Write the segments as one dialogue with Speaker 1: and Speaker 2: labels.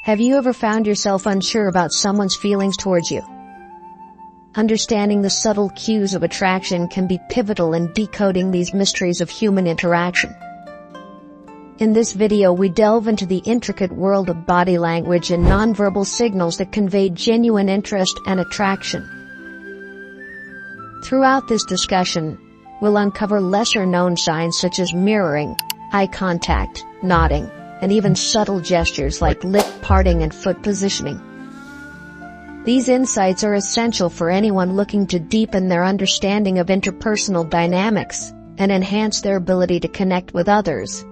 Speaker 1: Have you ever found yourself unsure about someone's feelings towards you? Understanding the subtle cues of attraction can be pivotal in decoding these mysteries of human interaction. In this video, we delve into the intricate world of body language and nonverbal signals that convey genuine interest and attraction. Throughout this discussion, we'll uncover lesser-known signs such as mirroring, eye contact, nodding, and even subtle gestures like lip parting and foot positioning. These insights are essential for anyone looking to deepen their understanding of interpersonal dynamics and enhance their ability to connect with others.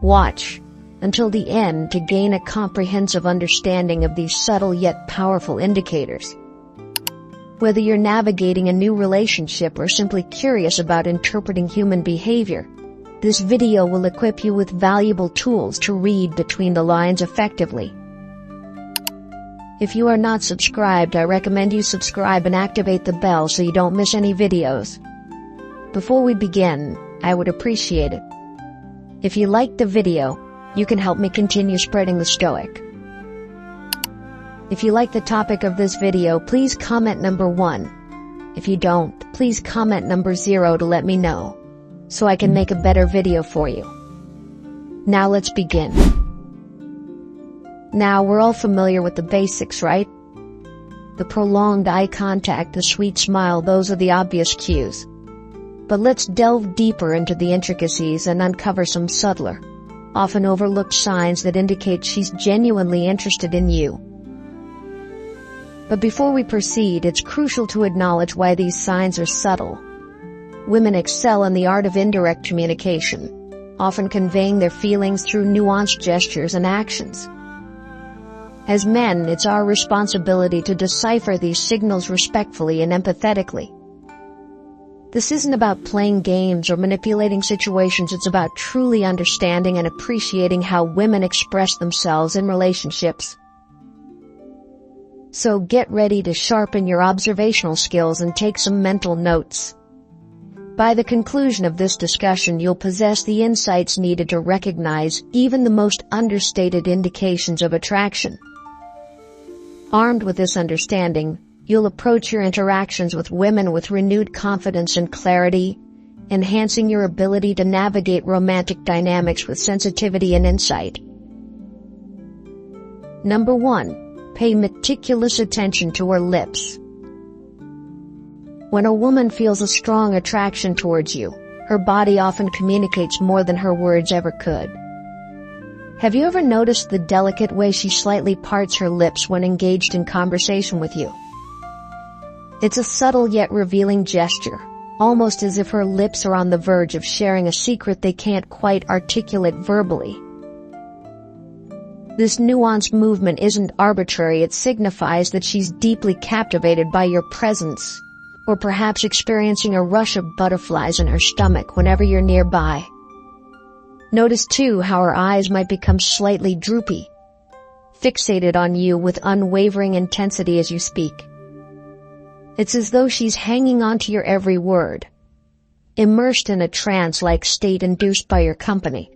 Speaker 1: Watch until the end to gain a comprehensive understanding of these subtle yet powerful indicators. Whether you're navigating a new relationship or simply curious about interpreting human behavior, this video will equip you with valuable tools to read between the lines effectively. If you are not subscribed, I recommend you subscribe and activate the bell so you don't miss any videos. Before we begin, I would appreciate it if you liked the video. You can help me continue spreading the Stoic. If you like the topic of this video, please comment number 1. If you don't, please comment number 0 to let me know, so I can make a better video for you. Now let's begin. Now we're all familiar with the basics, right? The prolonged eye contact, the sweet smile, those are the obvious cues. But let's delve deeper into the intricacies and uncover some subtler, often overlooked signs that indicate she's genuinely interested in you. But before we proceed, it's crucial to acknowledge why these signs are subtle. Women excel in the art of indirect communication, often conveying their feelings through nuanced gestures and actions. As men, it's our responsibility to decipher these signals respectfully and empathetically. This isn't about playing games or manipulating situations, it's about truly understanding and appreciating how women express themselves in relationships. So get ready to sharpen your observational skills and take some mental notes. By the conclusion of this discussion, you'll possess the insights needed to recognize even the most understated indications of attraction. Armed with this understanding, you'll approach your interactions with women with renewed confidence and clarity, enhancing your ability to navigate romantic dynamics with sensitivity and insight. Number 1. Pay meticulous attention to her lips. When a woman feels a strong attraction towards you, her body often communicates more than her words ever could. Have you ever noticed the delicate way she slightly parts her lips when engaged in conversation with you? It's a subtle yet revealing gesture, almost as if her lips are on the verge of sharing a secret they can't quite articulate verbally. This nuanced movement isn't arbitrary, it signifies that she's deeply captivated by your presence, or perhaps experiencing a rush of butterflies in her stomach whenever you're nearby. Notice too how her eyes might become slightly droopy, fixated on you with unwavering intensity as you speak. It's as though she's hanging on to your every word, immersed in a trance-like state induced by your company.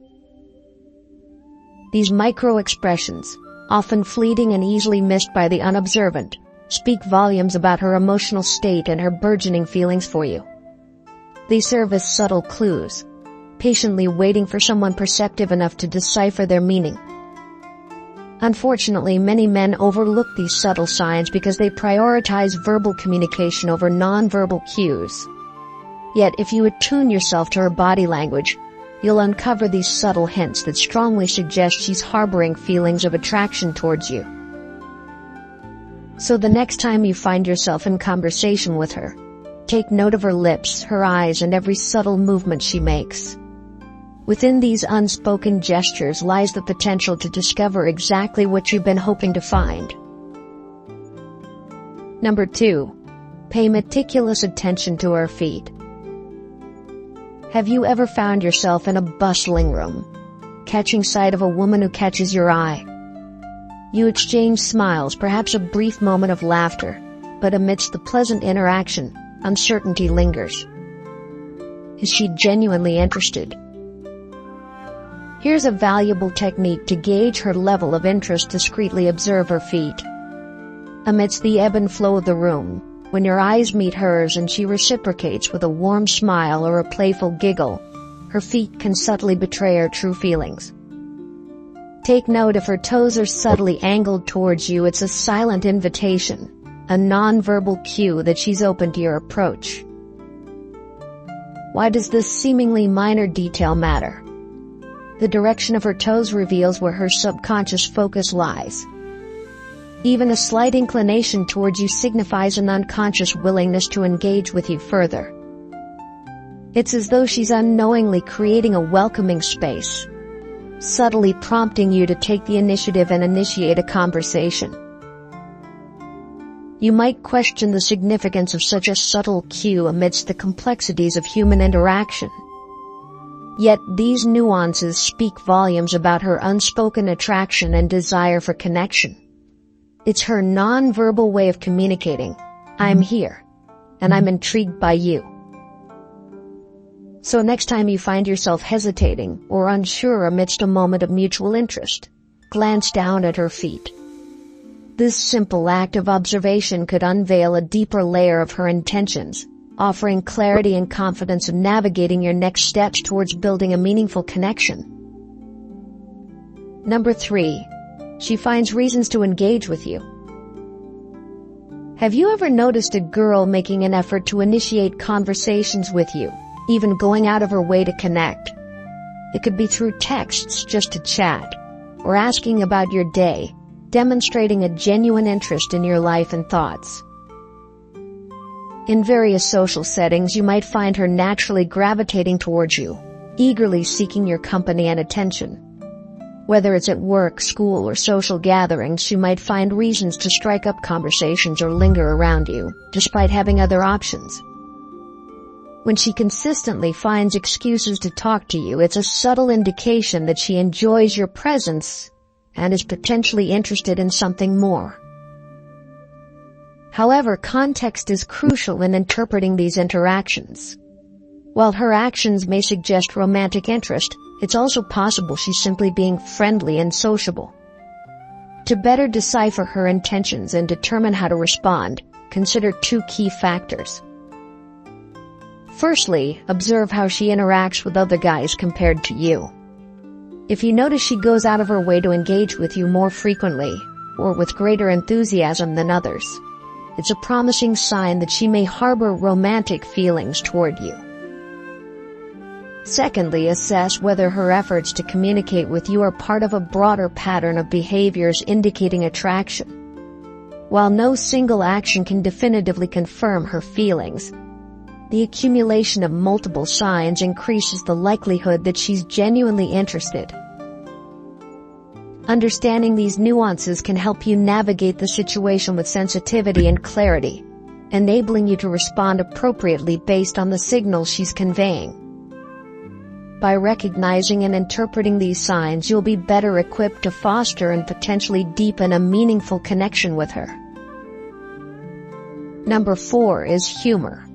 Speaker 1: These micro-expressions, often fleeting and easily missed by the unobservant, speak volumes about her emotional state and her burgeoning feelings for you. They serve as subtle clues, patiently waiting for someone perceptive enough to decipher their meaning. Unfortunately, many men overlook these subtle signs because they prioritize verbal communication over nonverbal cues. Yet, if you attune yourself to her body language, you'll uncover these subtle hints that strongly suggest she's harboring feelings of attraction towards you. So the next time you find yourself in conversation with her, take note of her lips, her eyes, and every subtle movement she makes. Within these unspoken gestures lies the potential to discover exactly what you've been hoping to find. Number 2. Pay meticulous attention to her feet. Have you ever found yourself in a bustling room, catching sight of a woman who catches your eye? You exchange smiles, perhaps a brief moment of laughter, but amidst the pleasant interaction, uncertainty lingers. Is she genuinely interested? Here's a valuable technique to gauge her level of interest. Discreetly observe her feet. Amidst the ebb and flow of the room, when your eyes meet hers and she reciprocates with a warm smile or a playful giggle, her feet can subtly betray her true feelings. Take note if her toes are subtly angled towards you. It's a silent invitation, a non-verbal cue that she's open to your approach. Why does this seemingly minor detail matter? The direction of her toes reveals where her subconscious focus lies. Even a slight inclination towards you signifies an unconscious willingness to engage with you further. It's as though she's unknowingly creating a welcoming space, subtly prompting you to take the initiative and initiate a conversation. You might question the significance of such a subtle cue amidst the complexities of human interaction. Yet these nuances speak volumes about her unspoken attraction and desire for connection. It's her non-verbal way of communicating, "I'm here, and I'm intrigued by you." So next time you find yourself hesitating or unsure amidst a moment of mutual interest, glance down at her feet. This simple act of observation could unveil a deeper layer of her intentions, offering clarity and confidence in navigating your next steps towards building a meaningful connection. Number 3. She finds reasons to engage with you. Have you ever noticed a girl making an effort to initiate conversations with you, even going out of her way to connect? It could be through texts just to chat, or asking about your day, demonstrating a genuine interest in your life and thoughts. In various social settings, you might find her naturally gravitating towards you, eagerly seeking your company and attention. Whether it's at work, school, or social gatherings, she might find reasons to strike up conversations or linger around you, despite having other options. When she consistently finds excuses to talk to you, it's a subtle indication that she enjoys your presence and is potentially interested in something more. However, context is crucial in interpreting these interactions. While her actions may suggest romantic interest, it's also possible she's simply being friendly and sociable. To better decipher her intentions and determine how to respond, consider 2 key factors. Firstly, observe how she interacts with other guys compared to you. If you notice she goes out of her way to engage with you more frequently, or with greater enthusiasm than others, it's a promising sign that she may harbor romantic feelings toward you. Secondly, assess whether her efforts to communicate with you are part of a broader pattern of behaviors indicating attraction. While no single action can definitively confirm her feelings, the accumulation of multiple signs increases the likelihood that she's genuinely interested. Understanding these nuances can help you navigate the situation with sensitivity and clarity, enabling you to respond appropriately based on the signals she's conveying. By recognizing and interpreting these signs, you'll be better equipped to foster and potentially deepen a meaningful connection with her. Number 4 is humor.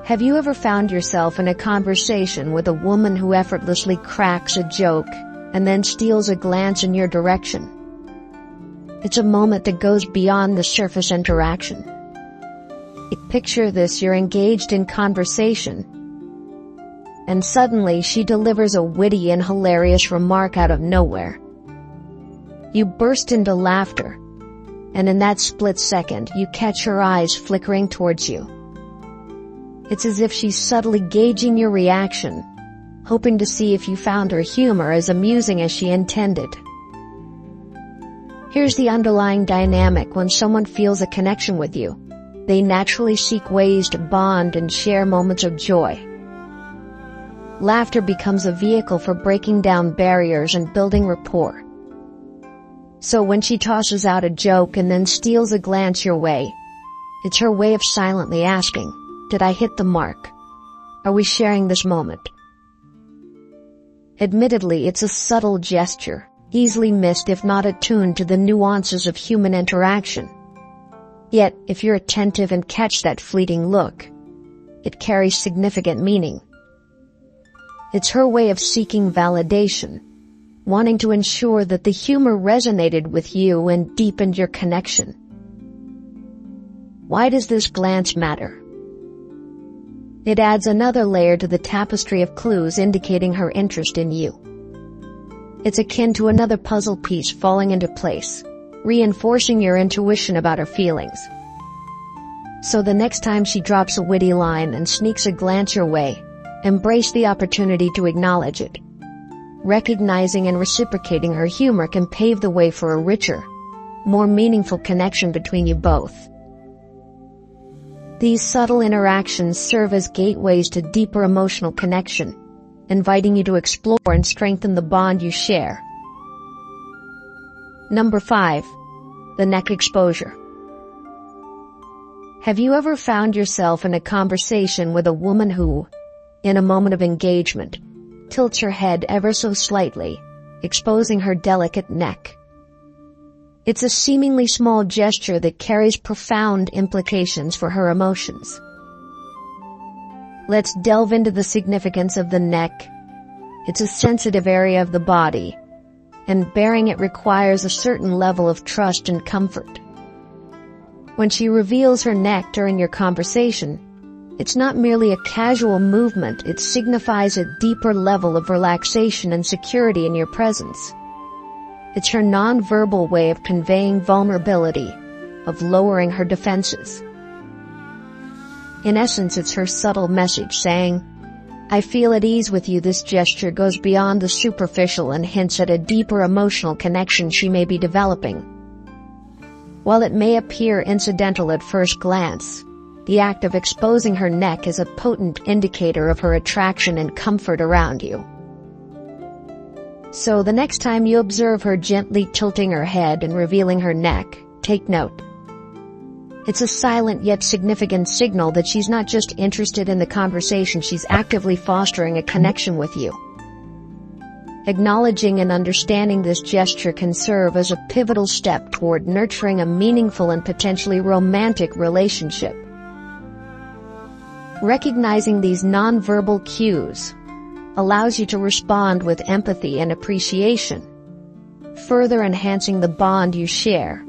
Speaker 1: Have you ever found yourself in a conversation with a woman who effortlessly cracks a joke and then steals a glance in your direction? It's a moment that goes beyond the surface interaction. Picture this: you're engaged in conversation, and suddenly she delivers a witty and hilarious remark out of nowhere. You burst into laughter, and in that split second, you catch her eyes flickering towards you. It's as if she's subtly gauging your reaction, hoping to see if you found her humor as amusing as she intended. Here's the underlying dynamic: when someone feels a connection with you, they naturally seek ways to bond and share moments of joy. Laughter becomes a vehicle for breaking down barriers and building rapport. So when she tosses out a joke and then steals a glance your way, it's her way of silently asking, "Did I hit the mark? Are we sharing this moment?" Admittedly, it's a subtle gesture, easily missed if not attuned to the nuances of human interaction. Yet, if you're attentive and catch that fleeting look, it carries significant meaning. It's her way of seeking validation, wanting to ensure that the humor resonated with you and deepened your connection. Why does this glance matter? It adds another layer to the tapestry of clues indicating her interest in you. It's akin to another puzzle piece falling into place, reinforcing your intuition about her feelings. So the next time she drops a witty line and sneaks a glance your way, embrace the opportunity to acknowledge it. Recognizing and reciprocating her humor can pave the way for a richer, more meaningful connection between you both. These subtle interactions serve as gateways to deeper emotional connection, inviting you to explore and strengthen the bond you share. Number 5. The neck exposure. Have you ever found yourself in a conversation with a woman who, in a moment of engagement, tilts her head ever so slightly, exposing her delicate neck? It's a seemingly small gesture that carries profound implications for her emotions. Let's delve into the significance of the neck. It's a sensitive area of the body, and bearing it requires a certain level of trust and comfort. When she reveals her neck during your conversation, it's not merely a casual movement, it signifies a deeper level of relaxation and security in your presence. It's her non-verbal way of conveying vulnerability, of lowering her defenses. In essence, it's her subtle message saying, "I feel at ease with you." This gesture goes beyond the superficial and hints at a deeper emotional connection she may be developing. While it may appear incidental at first glance, the act of exposing her neck is a potent indicator of her attraction and comfort around you. So the next time you observe her gently tilting her head and revealing her neck, take note. It's a silent yet significant signal that she's not just interested in the conversation, she's actively fostering a connection with you. Acknowledging and understanding this gesture can serve as a pivotal step toward nurturing a meaningful and potentially romantic relationship. Recognizing these nonverbal cues allows you to respond with empathy and appreciation, further enhancing the bond you share.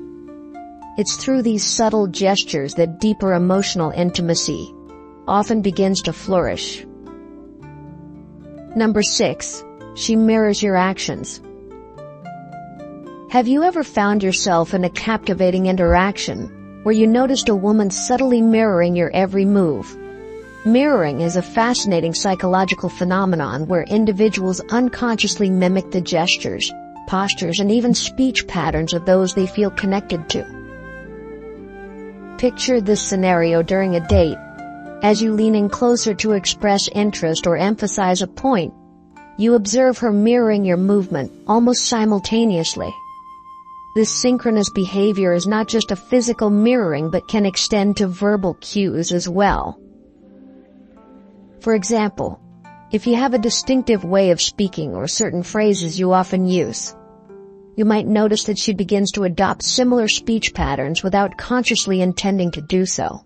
Speaker 1: It's through these subtle gestures that deeper emotional intimacy often begins to flourish. Number 6. She mirrors your actions. Have you ever found yourself in a captivating interaction where you noticed a woman subtly mirroring your every move? Mirroring is a fascinating psychological phenomenon where individuals unconsciously mimic the gestures, postures, and even speech patterns of those they feel connected to. Picture this scenario during a date. As you lean in closer to express interest or emphasize a point, you observe her mirroring your movement almost simultaneously. This synchronous behavior is not just a physical mirroring but can extend to verbal cues as well. For example, if you have a distinctive way of speaking or certain phrases you often use, you might notice that she begins to adopt similar speech patterns without consciously intending to do so.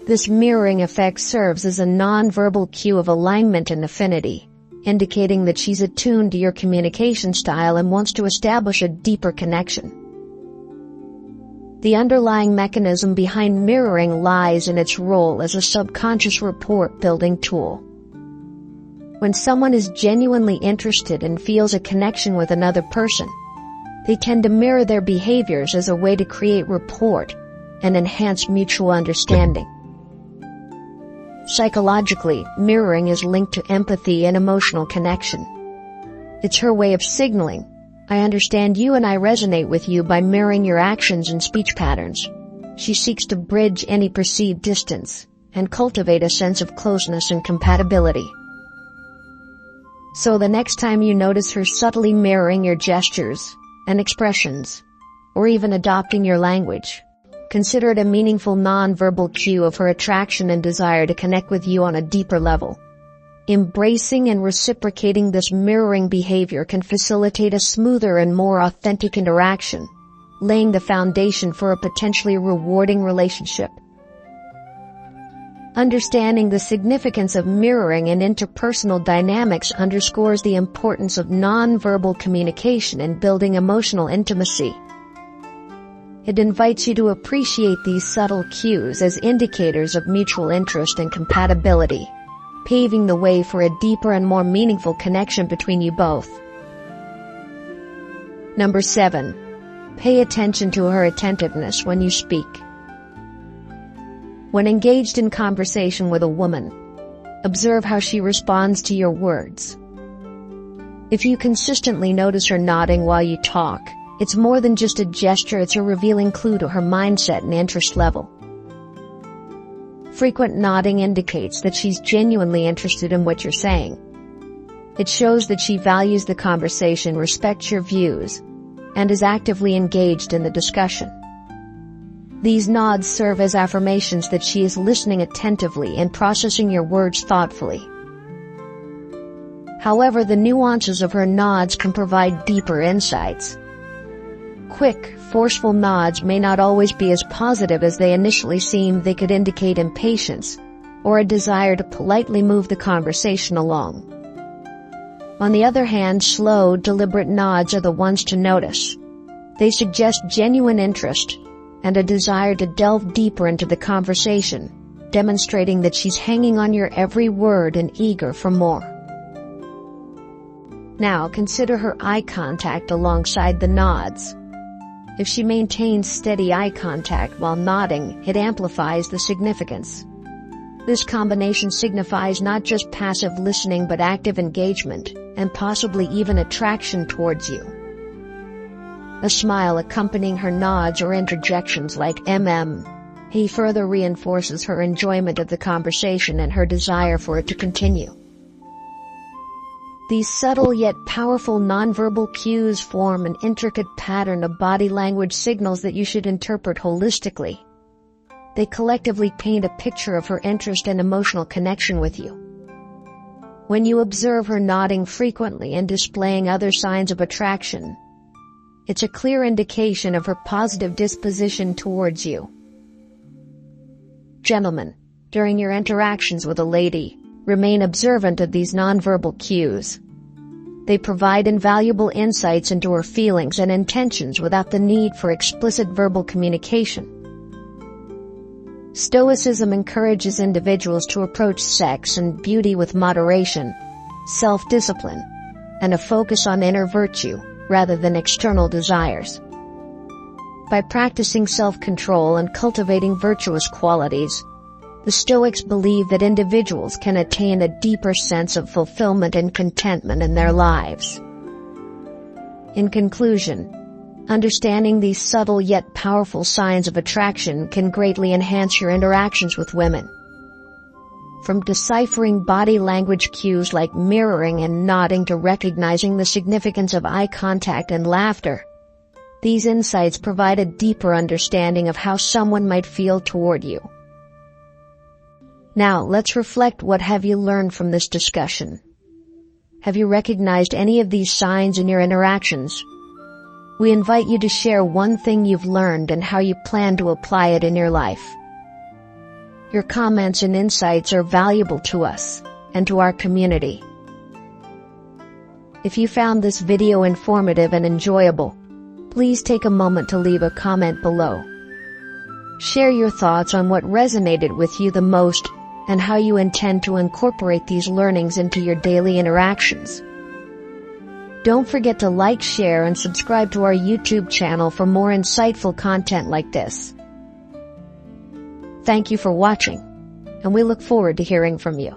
Speaker 1: This mirroring effect serves as a non-verbal cue of alignment and affinity, indicating that she's attuned to your communication style and wants to establish a deeper connection. The underlying mechanism behind mirroring lies in its role as a subconscious rapport-building tool. When someone is genuinely interested and feels a connection with another person, they tend to mirror their behaviors as a way to create rapport and enhance mutual understanding. Psychologically, mirroring is linked to empathy and emotional connection. It's her way of signaling, "I understand you and I resonate with you," by mirroring your actions and speech patterns. She seeks to bridge any perceived distance and cultivate a sense of closeness and compatibility. So the next time you notice her subtly mirroring your gestures and expressions, or even adopting your language, consider it a meaningful non-verbal cue of her attraction and desire to connect with you on a deeper level. Embracing and reciprocating this mirroring behavior can facilitate a smoother and more authentic interaction, laying the foundation for a potentially rewarding relationship. Understanding the significance of mirroring in interpersonal dynamics underscores the importance of nonverbal communication in building emotional intimacy. It invites you to appreciate these subtle cues as indicators of mutual interest and compatibility, paving the way for a deeper and more meaningful connection between you both. Number 7. Pay attention to her attentiveness when you speak. When engaged in conversation with a woman, observe how she responds to your words. If you consistently notice her nodding while you talk, it's more than just a gesture, it's a revealing clue to her mindset and interest level. Frequent nodding indicates that she's genuinely interested in what you're saying. It shows that she values the conversation, respects your views, and is actively engaged in the discussion. These nods serve as affirmations that she is listening attentively and processing your words thoughtfully. However, the nuances of her nods can provide deeper insights. Quick, forceful nods may not always be as positive as they initially seem. They could indicate impatience or a desire to politely move the conversation along. On the other hand, slow, deliberate nods are the ones to notice. They suggest genuine interest and a desire to delve deeper into the conversation, demonstrating that she's hanging on your every word and eager for more. Now, consider her eye contact alongside the nods. If she maintains steady eye contact while nodding, it amplifies the significance. This combination signifies not just passive listening but active engagement, and possibly even attraction towards you. A smile accompanying her nods or interjections like he further reinforces her enjoyment of the conversation and her desire for it to continue. These subtle yet powerful nonverbal cues form an intricate pattern of body language signals that you should interpret holistically. They collectively paint a picture of her interest and emotional connection with you. When you observe her nodding frequently and displaying other signs of attraction, it's a clear indication of her positive disposition towards you. Gentlemen, during your interactions with a lady, remain observant of these nonverbal cues. They provide invaluable insights into her feelings and intentions without the need for explicit verbal communication. Stoicism encourages individuals to approach sex and beauty with moderation, self-discipline, and a focus on inner virtue rather than external desires. By practicing self-control and cultivating virtuous qualities, the Stoics believe that individuals can attain a deeper sense of fulfillment and contentment in their lives. In conclusion, understanding these subtle yet powerful signs of attraction can greatly enhance your interactions with women. From deciphering body language cues like mirroring and nodding to recognizing the significance of eye contact and laughter, these insights provide a deeper understanding of how someone might feel toward you. Now, let's reflect. What have you learned from this discussion? Have you recognized any of these signs in your interactions? We invite you to share one thing you've learned and how you plan to apply it in your life. Your comments and insights are valuable to us and to our community. If you found this video informative and enjoyable, please take a moment to leave a comment below. Share your thoughts on what resonated with you the most and how you intend to incorporate these learnings into your daily interactions. Don't forget to like, share, and subscribe to our YouTube channel for more insightful content like this. Thank you for watching, and we look forward to hearing from you.